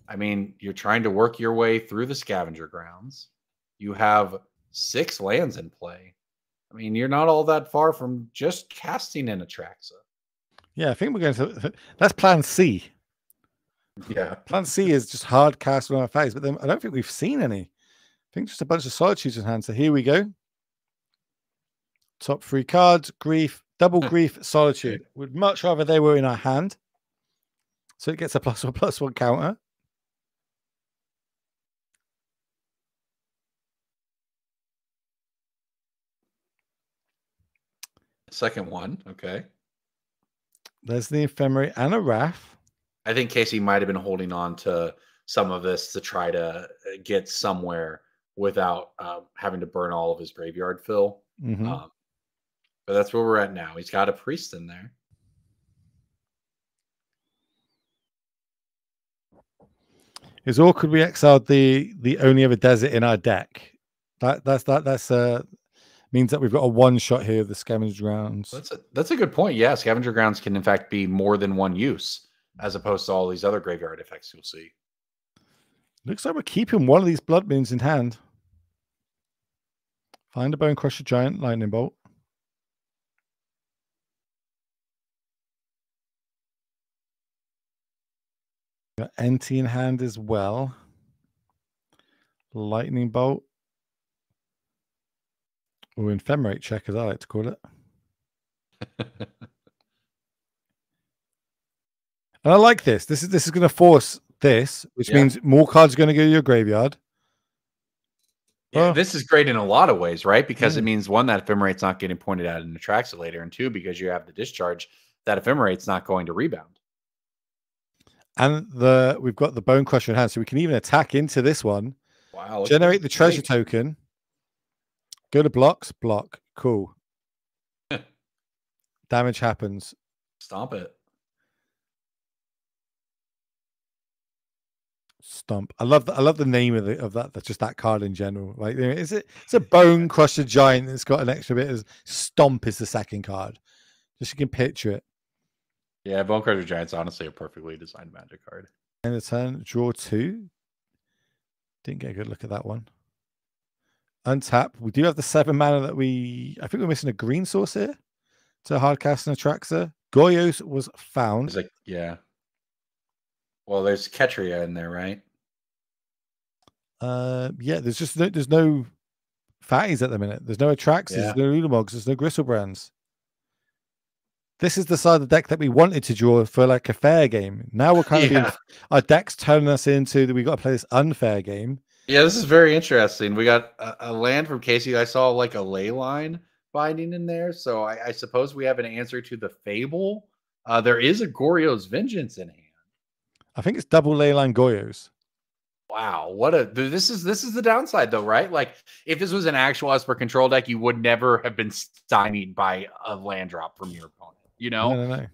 I mean, you're trying to work your way through the scavenger grounds. You have 6 lands in play. I mean, you're not all that far from just casting in Atraxa. Yeah, I think we're going to. That's plan C. Yeah. Plan C is just hard cast on our face, but then I don't think we've seen any. I think just a bunch of solitudes in hand. So here we go. Top 3 cards, grief, double grief, solitude. Would much rather they were in our hand. So it gets a +1/+1 counter. Second one. Okay. There's the Ephemerate and a Wrath. I think Casey might have been holding on to some of this to try to get somewhere without having to burn all of his graveyard fill. But that's where we're at now. He's got a priest in there. Is or could we exile the only other desert in our deck? That's means that we've got a 1-shot here of the scavenger grounds. That's a good point. Yeah, scavenger grounds can in fact be more than one use, as opposed to all these other graveyard effects you'll see. Looks like we're keeping one of these blood moons in hand. Find a Bone Crusher Giant Lightning Bolt. Got NT in hand as well. Lightning Bolt. Or Ephemerate check, as I like to call it. And I like this. This is going to force this, which means more cards are going to go to your graveyard. Yeah, this is great in a lot of ways, right? Because it means, one, that Ephemerate's not getting pointed at in Atraxa later, and 2, because you have the discharge, that Ephemerate's not going to rebound. And we've got the Bone Crusher in hand, so we can even attack into this one. Wow. Generate the treasure token. Go to blocks, block. Cool. Damage happens. Stomp it. Stomp. I love the name of that. That's just that card in general. Like, it's a Bone Crusher Giant that's got an extra bit. As Stomp is the second card. Just so you can picture it. Yeah, Bone Crusher Giant's honestly a perfectly designed Magic card. End of turn, draw 2. Didn't get a good look at that one. Untap. We do have the 7 mana that I think we're missing a green source here to hardcast and Atraxa. Goryo was found. Yeah. Well, there's Ketria in there, right? Yeah, there's no fatties at the minute. There's no Atraxas, there's no Ulamogs, there's no Gristlebrands. This is the side of the deck that we wanted to draw for like a fair game. Now we're kind of being, our deck's turning us into that we got to play this unfair game. Yeah, this is very interesting. We got a land from Casey. I saw like a ley line binding in there. So I suppose we have an answer to the fable. There is a Goryo's Vengeance in hand. I think it's double leyline Goryos. Wow, this is the downside though, right? Like, if this was an actual Esper control deck, you would never have been stymied by a land drop from your opponent. No.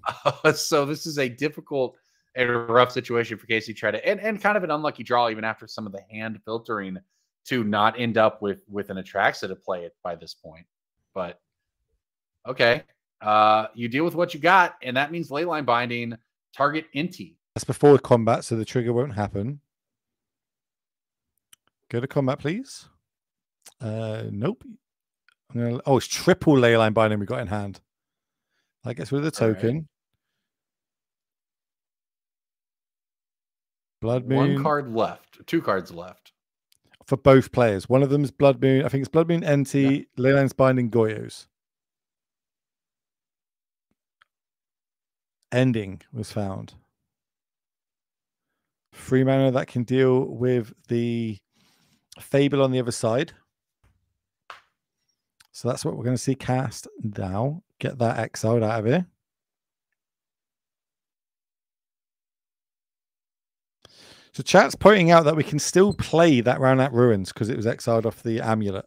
So this is a difficult and rough situation for Casey to try to, and kind of an unlucky draw, even after some of the hand filtering, to not end up with an Atraxa to play it by this point. But okay, you deal with what you got, and that means leyline binding, target Inti. That's before combat, so the trigger won't happen. Go to combat, please. Nope. It's triple leyline binding we got in hand. That gets rid of the token. Right. Blood Moon. 1 card left. 2 cards left. For both players. One of them is Blood Moon. I think it's Blood Moon NT, Leyline's Binding Goryos. Ending was found. 3 mana that can deal with the Fable on the other side. So that's what we're going to see cast now. Get that exiled out of here. So chat's pointing out that we can still play that Roundnap Ruins because it was exiled off the amulet.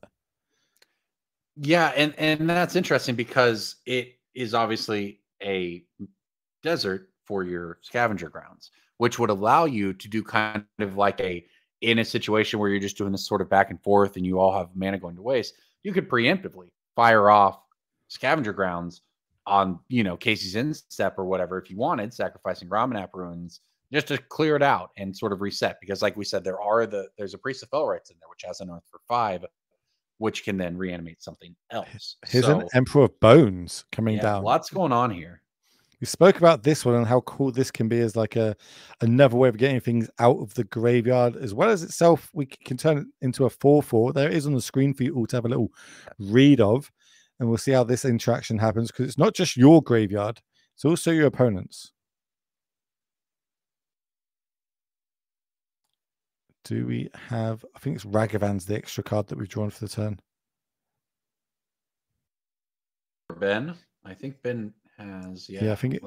Yeah, and that's interesting because it is obviously a desert for your scavenger grounds, which would allow you to do kind of like in a situation where you're just doing this sort of back and forth and you all have mana going to waste, you could preemptively fire off Scavenger Grounds on, Casey's Instep or whatever, if you wanted, sacrificing Ramanap Ruins just to clear it out and sort of reset. Because like we said, there's a Priest of Fellrights in there, which has an Earth for 5, which can then reanimate something else. Here's an Emperor of Bones coming down. Lots going on here. We spoke about this one and how cool this can be as like another way of getting things out of the graveyard, as well as itself. We can turn it into a 4/4. There it is on the screen for you all to have a little read of, and we'll see how this interaction happens, because it's not just your graveyard, it's also your opponent's. Do we have, I think it's Ragavan's the extra card that we've drawn for the turn. Ben, I think Ben has, I think it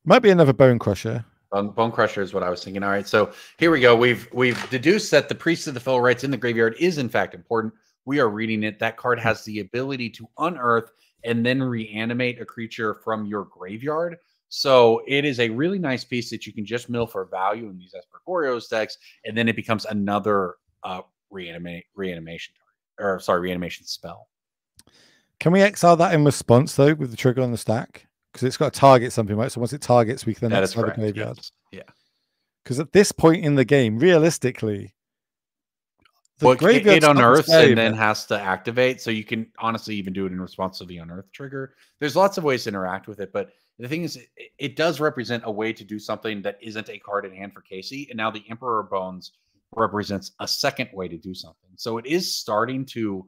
might be another Bone Crusher. Bone Crusher is what I was thinking. All right, so here we go. We've deduced that the Priest of the Fellrights in the graveyard is in fact important. We are reading it. That card has the ability to unearth and then reanimate a creature from your graveyard. So it is a really nice piece that you can just mill for value in these Esper Goryo decks, and then it becomes another reanimation spell. Can we exile that in response though with the trigger on the stack? Because it's got to target something, right? So once it targets, we can then exile the graveyard. Yes. Yeah. Because at this point in the game, realistically, the graveyard it unearths and then has to activate. So you can honestly even do it in response to the unearth trigger. There's lots of ways to interact with it, but the thing is, it does represent a way to do something that isn't a card in hand for Casey. And now the Emperor Bones represents a second way to do something. So it is starting to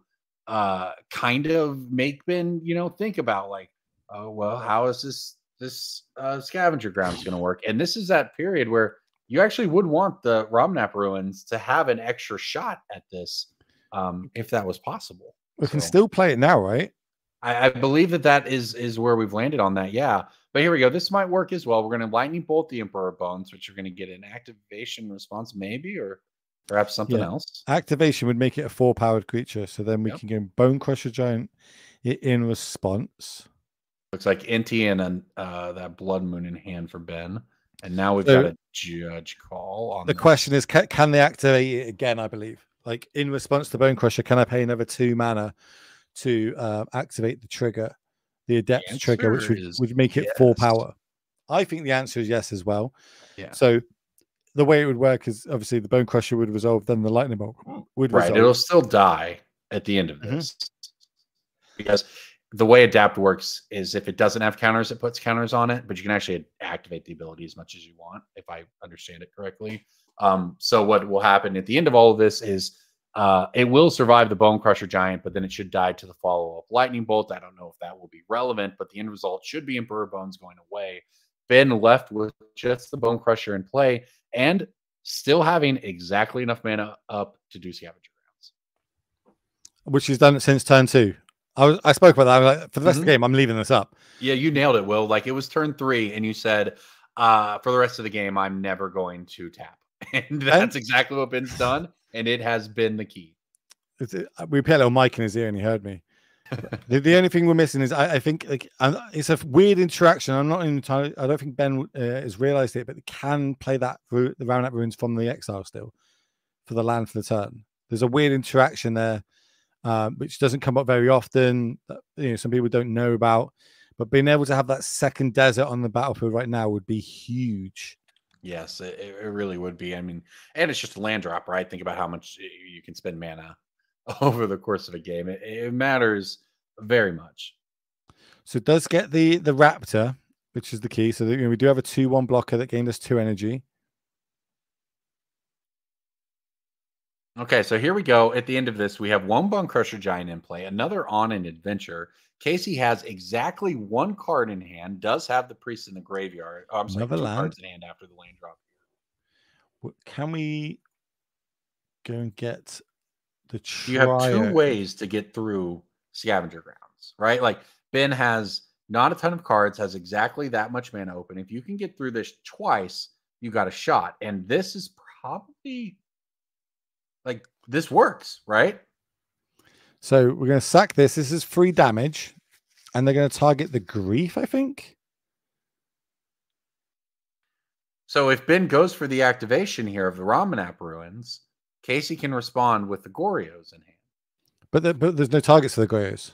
kind of make Ben, think about like, oh, well, how is this Scavenger Grounds going to work? And this is that period where you actually would want the Ramanap Ruins to have an extra shot at this, if that was possible. We can still play it now, right? I believe that is where we've landed on that. Yeah. But here we go. This might work as well. We're going to Lightning Bolt the Emperor Bones, which are going to get an activation response, maybe, or perhaps something else. Activation would make it a 4-powered creature. So then we can go Bone Crusher Giant in response. Looks like Inti and that Blood Moon in hand for Ben. And now we've got a Judge Call on the question is, can they activate it again? I believe, like in response to Bone Crusher, can I pay another 2 mana to activate the trigger, the Adept trigger, which would make it 4 power? I think the answer is yes as well. Yeah. So the way it would work is obviously the Bone Crusher would resolve, then the Lightning Bolt would resolve. It'll still die at the end of this because the way Adapt works is if it doesn't have counters, it puts counters on it, but you can actually activate the ability as much as you want, if I understand it correctly. So what will happen at the end of all of this is it will survive the Bone Crusher Giant, but then it should die to the follow-up Lightning Bolt. I don't know if that will be relevant, but the end result should be Emperor Bones going away. Ben left with just the Bone Crusher in play and still having exactly enough mana up to do Scavenger Grounds. Which he's done since turn 2. I spoke about that. I was like, for the rest of the game, I'm leaving this up. Yeah, you nailed it, Will. Like, it was turn 3, and you said, for the rest of the game, I'm never going to tap. And that's exactly what Ben's done, and it has been the key. We put a little mic in his ear, and he heard me. the only thing we're missing is, I think, like, it's a weird interaction. I'm not entirely. I don't think Ben has realized it, but they can play the Ramanap Ruins from the exile still for the land for the turn. There's a weird interaction there. Which doesn't come up very often. Some people don't know about, but being able to have that second desert on the battlefield right now would be huge. Yes, it really would be. I mean, and it's just a land drop, right? Think about how much you can spend mana over the course of a game. It matters very much. So it does get the Raptor, which is the key. So we do have a 2/1 blocker that gained us 2 energy. Okay, so here we go. At the end of this, we have 1 Bone Crusher Giant in play, another On an Adventure. Casey has exactly 1 card in hand, does have the Priest in the graveyard. Oh, I'm sorry, 2 cards in hand after the land drop. Can we go and get the Triad? You have 2 ways to get through Scavenger Grounds, right? Like, Ben has not a ton of cards, has exactly that much mana open. If you can get through this twice, you got a shot. And this is probably... like, this works, right? So we're going to sack this. This is 3 damage. And they're going to target the Grief, I think. So if Ben goes for the activation here of the Ramanap ruins, Casey can respond with the Goryos in hand. But there's no targets for the Goryos.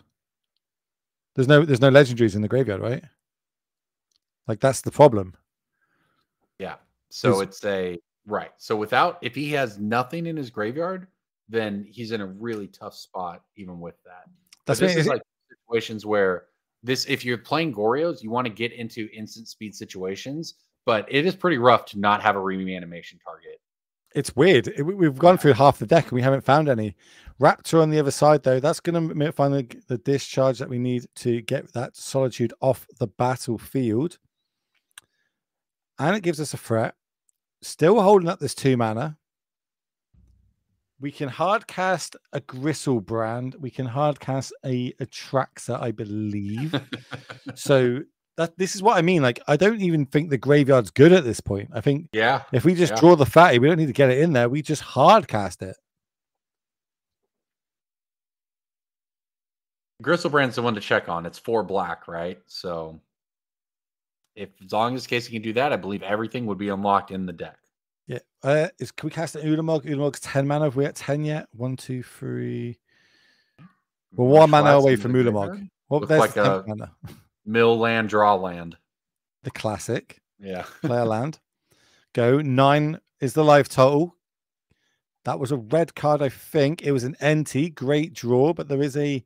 There's no legendaries in the graveyard, right? Like that's the problem. Yeah. So it's right. So if he has nothing in his graveyard, then he's in a really tough spot even with that. This is like situations where if you're playing Goryos, you want to get into instant speed situations, but it is pretty rough to not have a reanimation target. It's weird. We've gone through half the deck and we haven't found any. Raptor on the other side, though, that's going to find the discharge that we need to get that Solitude off the battlefield. And it gives us a threat. Still holding up this 2 mana. We can hard cast a Gristlebrand. We can hard cast a Atraxa, I believe. So this is what I mean. Like, I don't even think the graveyard's good at this point. I think if we just draw the fatty, we don't need to get it in there. We just hard cast it. Gristlebrand's the one to check on. It's 4 black, right? So as long as Casey can do that, I believe everything would be unlocked in the deck. Yeah. Can we cast an Ulamog? Ulamog's 10 mana. Have we at 10 yet? 1, 2, 3. We're 1 mana away from Ulamog. Well, looks like a mana. Mill land, draw land. The classic. Yeah. Player land. Go. 9 is the life total. That was a red card, I think. It was an NT. Great draw, but there is a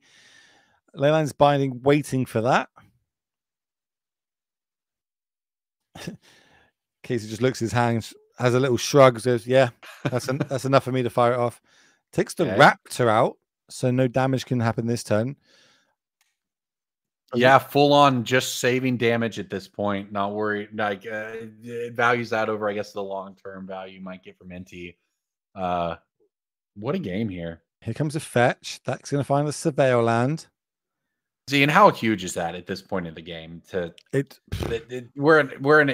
Leyland's Binding waiting for that. Casey just looks at his hands, has a little shrug, says, yeah, that's enough for me to fire it off. Takes the Raptor out, so no damage can happen this turn. Yeah, full on just saving damage at this point. Not worried. Like it values that over, I guess, the long-term value you might get from NT. What a game here. Here comes a fetch. That's going to find the Surveil land. See, and how huge is that at this point in the game? We're in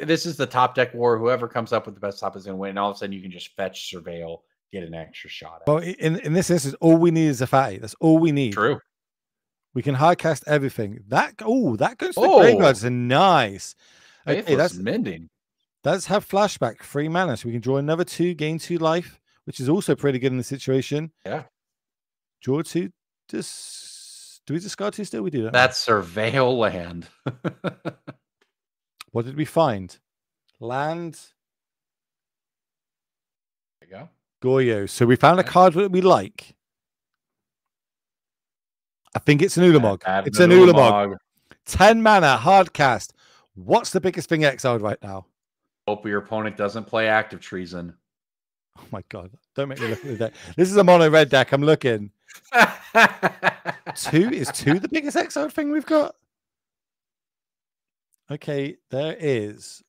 this is the top deck war. Whoever comes up with the best top is going to win. And all of a sudden, you can just fetch, surveil, get an extra shot at. Well, in this instance, all we need is a fatty. That's all we need. True. We can hard cast everything. That goes to the graveyards. Nice. Okay, that's mending. Let's have flashback 3 mana, so we can draw another 2, gain 2 life, which is also pretty good in the situation. Yeah. Draw 2. Do we discard 2 still? We do that. That's Surveil land. What did we find? Land. There you go. Goryo. So we found a card that we like. I think it's an Ulamog. It's an Ulamog. 10 mana, hard cast. What's the biggest thing exiled right now? Hope your opponent doesn't play Active Treason. Oh my god. Don't make me look at the deck. This is a mono red deck. I'm looking. 2 is 2 the biggest exiled thing we've got? Okay, there is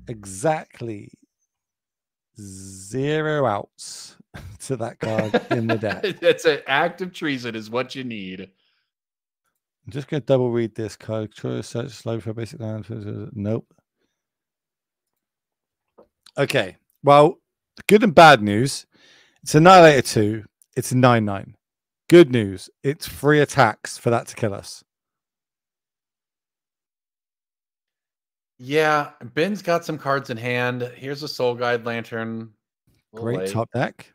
exactly 0 outs to that card in the deck. It's an Active Treason is what you need. I'm just going to double read this card. Choice search slow for basic land. Nope. Okay. Well, good and bad news. It's Annihilator 2. It's a 9/9. Good news. It's 3 attacks for that to kill us. Yeah, Ben's got some cards in hand. Here's a Soul Guide Lantern. Great top deck.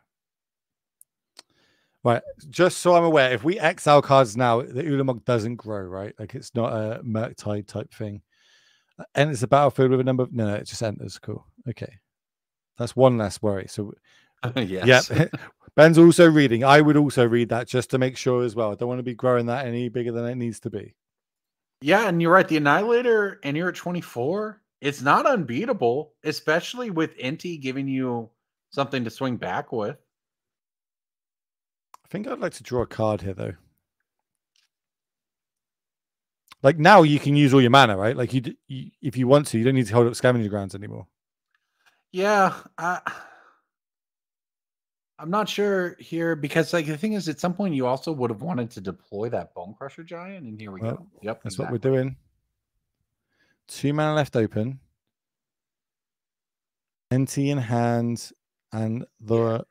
Right, just so I'm aware, if we exile cards now, the Ulamog doesn't grow, right? Like it's not a Murktide type thing. Enters the battlefield with a number of... No, it just enters. Cool. Okay. That's one less worry. So, yes. Yeah. Ben's also reading. I would also read that just to make sure as well. I don't want to be growing that any bigger than it needs to be. Yeah, and you're right. The Annihilator, and you're at 24. It's not unbeatable, especially with NT giving you something to swing back with. I think I'd like to draw a card here, though. Like now, you can use all your mana, right? Like if you want to, you don't need to hold up Scavenger Grounds anymore. Yeah, I'm not sure here because, like, the thing is, at some point you also would have wanted to deploy that Bone Crusher Giant, and here we go. Yep, that's what we're doing. 2 mana left open. NT in hand, and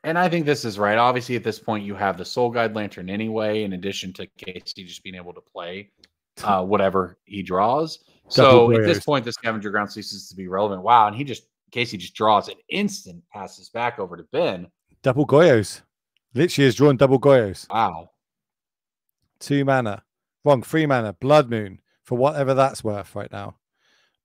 and I think this is right. Obviously, at this point, you have the Soul Guide Lantern anyway, in addition to Casey just being able to play. whatever he draws. Double So at this Goyos. point, the scavenger ground ceases to be relevant. Wow. And Casey just draws an instant, passes back over to Ben. Double Goyos. Literally has drawn double Goyos. Wow. 2 mana. Wrong, 3 mana. Blood Moon for whatever that's worth right now.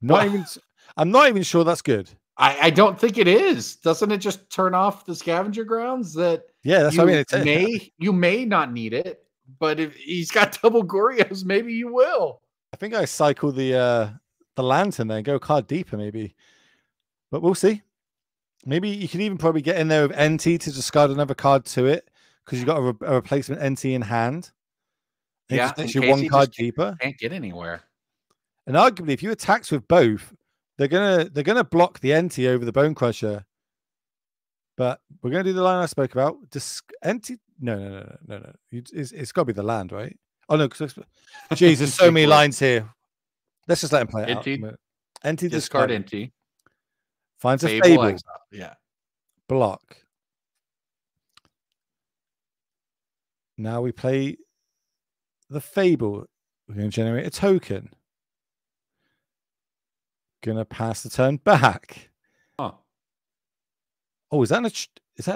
I'm not even sure that's good. I don't think it is. Doesn't it just turn off the scavenger grounds? That that's what I mean. You may not need it, but if he's got double Goryos, maybe you will. I think I cycle the lantern there and go a card deeper, maybe. But we'll see. Maybe you can even probably get in there with NT to discard another card to it because you've got a replacement NT in hand. And yeah, just actually one card deeper. Can't get anywhere. And arguably, if you attacks with both, they're gonna block the NT over the Bone Crusher. But we're gonna do the line I spoke about. NT. No. It's got to be the land, right? Oh no, jeez, there's so many lines here. Let's just let him play it out. NT discard NT. Finds a Fable. Exile. Yeah. Block. Now we play the Fable. We're going to generate a token. Going to pass the turn back. Huh. Oh, is that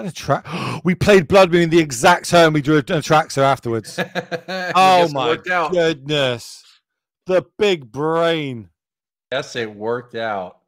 a track? We played Blood Moon the exact turn we drew a Traxxas afterwards. Oh my goodness. The big brain. Yes, it worked out.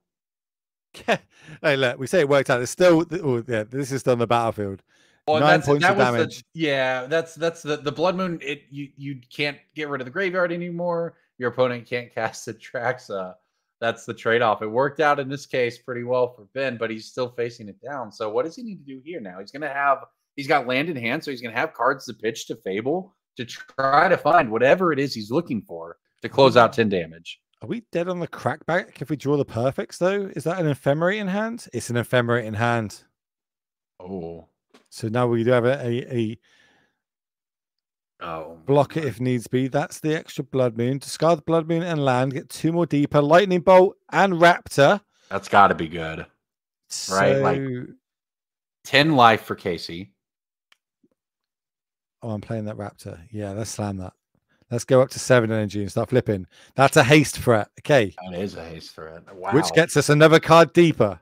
Hey, look, we say it worked out. It's still, this is still on the battlefield. Well, 9 points of damage. That's the Blood Moon. You can't get rid of the graveyard anymore. Your opponent can't cast the Traxxas. That's the trade-off. It worked out in this case pretty well for Ben, but he's still facing it down. So what does he need to do here now? He's got land in hand, so he's gonna have cards to pitch to Fable to try to find whatever it is he's looking for to close out 10 damage. Are we dead on the crackback if we draw the perfects, though? Is that an ephemerate in hand? It's an ephemerate in hand. Oh. So now we do have a blocker if needs be. That's the extra Blood Moon. Discard Blood Moon and land. Get 2 more deeper. Lightning Bolt and Raptor. That's got to be good. Right? So... like 10 life for Casey. Oh, I'm playing that Raptor. Yeah, let's slam that. Let's go up to 7 energy and start flipping. That's a haste threat. Okay. That is a haste threat. Wow. Which gets us another card deeper.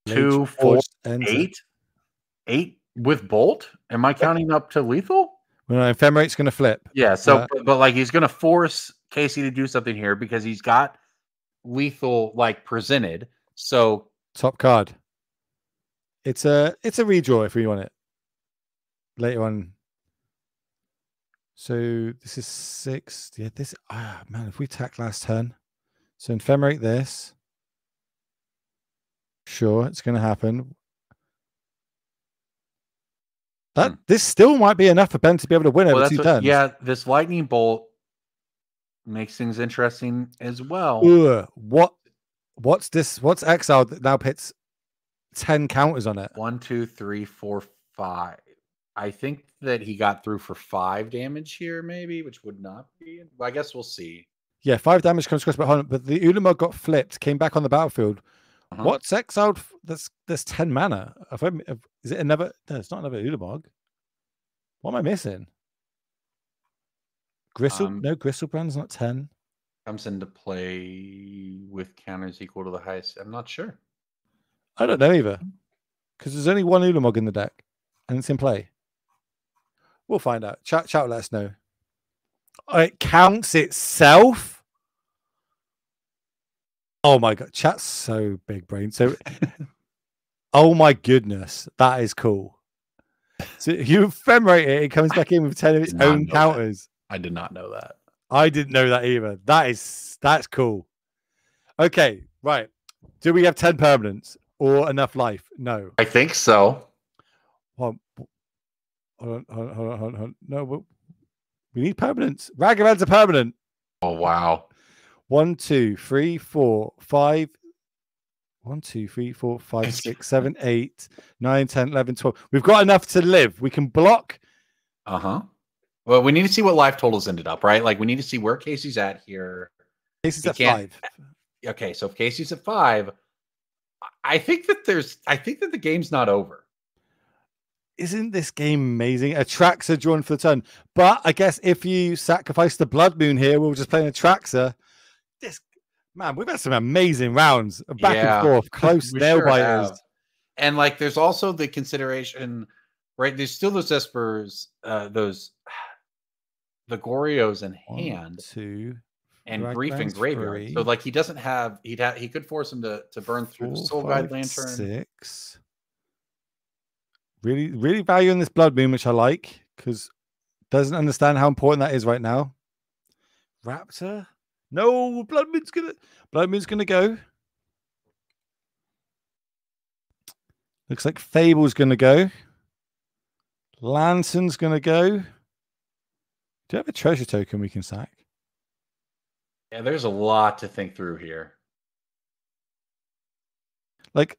2, 4, 8? 8 with Bolt? Am I counting up to lethal? Well, no, Ephemerate's going to flip. Yeah, so, but like he's going to force Casey to do something here because he's got lethal like presented. So top card. It's a redraw if we want it. Later on. So this is 6. Yeah, this man, if we attack last turn. So Ephemerate this. Sure, it's gonna happen. This still might be enough for Ben to be able to win over 2 turns. Yeah, this lightning bolt makes things interesting as well. What's this? What's exiled that now pits 10 counters on it? 1, 2, 3, 4, 5. I think that he got through for 5 damage here, maybe, which would not be. Well, I guess we'll see. Yeah, 5 damage comes across behind, but the Ulamog got flipped, came back on the battlefield. What's exiled? That's 10 mana. Is it another? No, it's not another Ulamog. What am I missing? Gristle? No, Gristlebrand's not 10. Comes into play with counters equal to the highest. I'm not sure. I don't know either. Because there's only 1 Ulamog in the deck. And it's in play. We'll find out. Chat, let us know. It counts itself? Oh my god. Chat's so big brain. So, oh my goodness. That is cool. So you ephemerate it, it comes back in with 10 of its own counters. I did not know that. I didn't know that either. That's cool. Okay, right. Do we have 10 permanents or enough life? No. I think so. Hold on. No, we need permanents. Ragavan's a permanent. Oh, wow. 1, 2, 3, 4, 5. 1, 2, 3, 4, 5, 6, 7, 8, 9, 10, 11, 12. We've got enough to live. We can block. Well, we need to see what life totals ended up, right? Like, we need to see where Casey's at here. Casey's at 5. Okay, so if Casey's at 5, I think that the game's not over. Isn't this game amazing? Atraxa drawn for the turn. But I guess if you sacrifice the Blood Moon here, we'll just play an Atraxa. This, man, we've had some amazing rounds back and forth, close nail biters. And like, there's also the consideration, right? There's still those Espers, the Goryos in hand, 2, and Brief and Graveyard. 3, so like, he doesn't have. He could force him to burn through 4, the Soul Guide Lantern. 6. Really valuing this Blood Moon, which I like, because doesn't understand how important that is right now. Raptor, no, Blood Moon's gonna go. Looks like Fable's gonna go. Lantern's gonna go. Do you have a treasure token we can sack? Yeah, there's a lot to think through here. Like,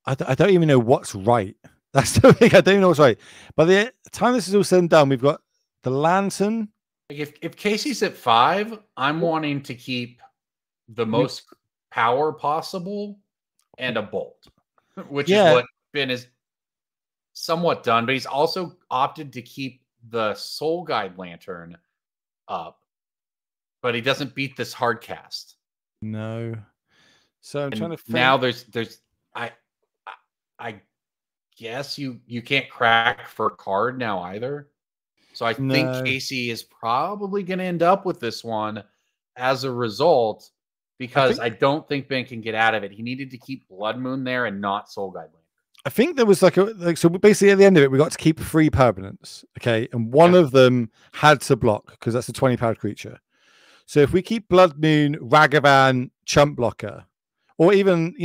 I don't even know what's right. That's the thing. I don't even know what's right. By the time this is all said and done, we've got the Lantern. Like, if Casey's at 5, I'm wanting to keep the most power possible and a bolt, which is what Finn is somewhat done. But he's also opted to keep the Soul Guide Lantern up, but he doesn't beat this hard cast. No. So I'm trying to think. Now there's I guess you can't crack for a card now either. So I think Casey is probably going to end up with this one as a result, because I don't think Ben can get out of it. He needed to keep Blood Moon there and not Soul Guide Lantern. I think there was so basically at the end of it, we got to keep 3 permanents. Okay. And one of them had to block, because that's a 20-powered creature. So if we keep Blood Moon, Ragavan, Chump Blocker, or even,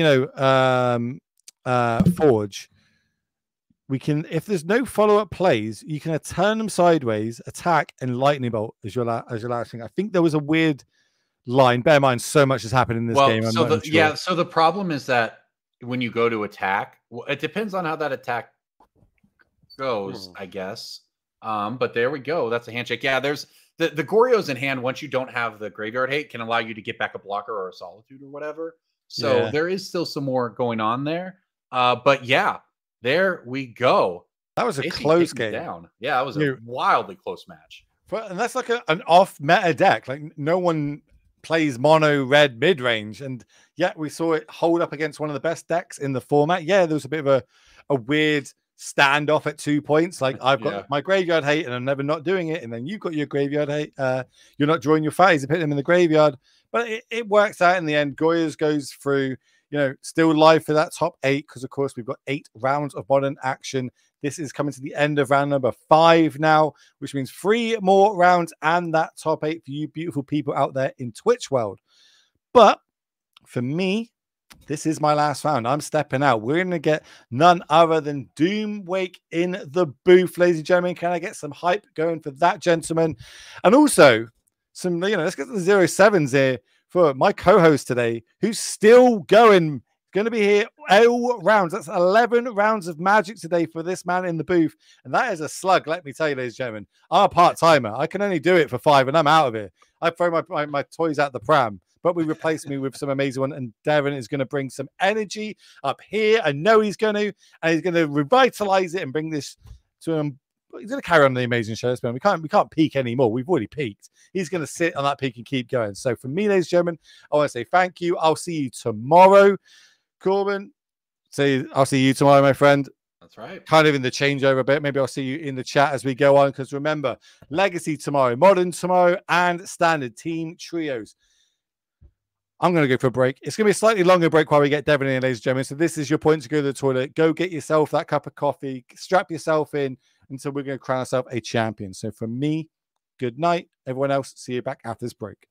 Forge, we can, if there's no follow-up plays, you can turn them sideways, attack, and Lightning Bolt as your last thing. I think there was a weird line. Bear in mind, so much has happened in this game. So the problem is that when you go to attack, it depends on how that attack goes, I guess. But there we go. That's a handshake. Yeah, there's the Goryos in hand. Once you don't have the Graveyard Hate, can allow you to get back a blocker or a Solitude or whatever. So there is still some more going on there. But yeah. There we go. That was a close game. Yeah, that was a wildly close match. And that's like an off-meta deck. Like, no one plays mono red mid-range. And yet we saw it hold up against one of the best decks in the format. Yeah, there was a bit of a weird standoff at 2 points. Like, I've got my Graveyard Hate and I'm never not doing it. And then you've got your Graveyard Hate. You're not drawing your fatties and putting them in the graveyard. But it works out in the end. Goyas goes through. Still live for that top 8, because of course we've got 8 rounds of modern action. This is coming to the end of round number 5 now, which means 3 more rounds and that top 8 for you beautiful people out there in Twitch world. But for me, this is my last round. I'm stepping out. We're going to get none other than Doomwake in the booth, ladies and gentlemen. Can I get some hype going for that gentleman? And also some, let's get the 07s here for my co-host today, who's still going to be here all rounds. That's 11 rounds of Magic today for this man in the booth. And that is a slug, let me tell you, ladies and gentlemen. I'm a part-timer. I can only do it for 5 and I'm out of here. I throw my toys out the pram, but we replaced me with some amazing one. And Devin is going to bring some energy up here. I know he's going to, and he's going to revitalize it and bring this to him. He's going to carry on the amazing show. We can't peak anymore. We've already peaked. He's going to sit on that peak and keep going. So for me, ladies and gentlemen, I want to say thank you. I'll see you tomorrow. Corbin, I'll see you tomorrow, my friend. That's right. Kind of in the changeover a bit. Maybe I'll see you in the chat as we go on, because remember, Legacy tomorrow, Modern tomorrow, and Standard Team Trios. I'm going to go for a break. It's going to be a slightly longer break while we get Devin in, ladies and gentlemen. So this is your point to go to the toilet. Go get yourself that cup of coffee. Strap yourself in until we're going to crown ourselves a champion. So for me, good night. Everyone else, see you back after this break.